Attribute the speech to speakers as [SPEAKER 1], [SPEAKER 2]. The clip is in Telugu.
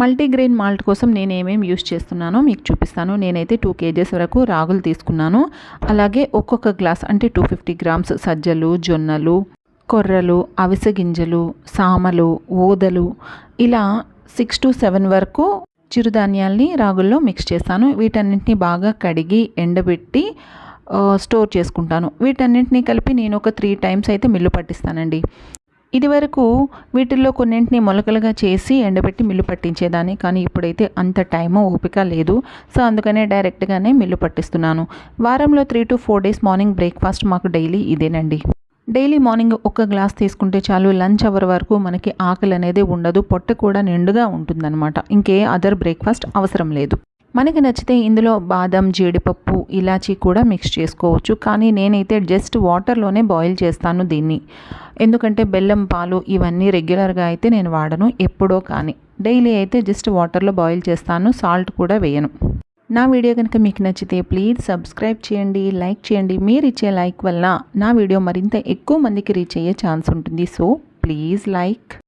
[SPEAKER 1] మల్టీగ్రెయిన్ మాల్ట్ కోసం నేను ఏమేమి యూస్ చేస్తున్నానో మీకు చూపిస్తాను. నేనైతే 2 kgs వరకు రాగులు తీసుకున్నాను. అలాగే ఒక్కొక్క గ్లాస్ అంటే 250 grams సజ్జలు, జొన్నలు, కొర్రలు, అవిసె గింజలు, సామలు, ఊదలు ఇలా 6 to 7 వరకు చిరుధాన్యాల్ని రాగుల్లో మిక్స్ చేస్తాను. వీటన్నింటినీ బాగా కడిగి ఎండబెట్టి స్టోర్ చేసుకుంటాను. వీటన్నింటినీ కలిపి నేను ఒక 3 times అయితే మిల్లు పట్టిస్తానండి. ఇదివరకు వీటిల్లో కొన్నింటిని మొలకలుగా చేసి ఎండబెట్టి మిల్లు పట్టించేదాన్ని, కానీ ఇప్పుడైతే అంత టైము ఓపిక లేదు. సో అందుకనే డైరెక్ట్గానే మిల్లు పట్టిస్తున్నాను. వారంలో 3 to 4 days మార్నింగ్ బ్రేక్ఫాస్ట్ మాకు డైలీ ఇదేనండి. డైలీ మార్నింగ్ ఒక గ్లాస్ తీసుకుంటే చాలు, లంచ్ అవర్ వరకు మనకి ఆకలి అనేది ఉండదు, పొట్ట కూడా నిండుగా ఉంటుందన్నమాట. ఇంకే అదర్ బ్రేక్ఫాస్ట్ అవసరం లేదు. మనకి నచ్చితే ఇందులో బాదం, జీడిపప్పు, ఇలాచీ కూడా మిక్స్ చేసుకోవచ్చు. కానీ నేనైతే జస్ట్ వాటర్లోనే బాయిల్ చేస్తాను దీన్ని. ఎందుకంటే బెల్లం, పాలు ఇవన్నీ రెగ్యులర్గా అయితే నేను వాడను, ఎప్పుడో కానీ. డైలీ అయితే జస్ట్ వాటర్లో బాయిల్ చేస్తాను, సాల్ట్ కూడా వేయను. నా వీడియో కనుక మీకు నచ్చితే ప్లీజ్ సబ్స్క్రైబ్ చేయండి, లైక్ చేయండి. మీరు ఇచ్చే లైక్ వల్ల నా వీడియో మరింత ఎక్కువ మందికి రీచ్ అయ్యే ఛాన్స్ ఉంటుంది. So please like.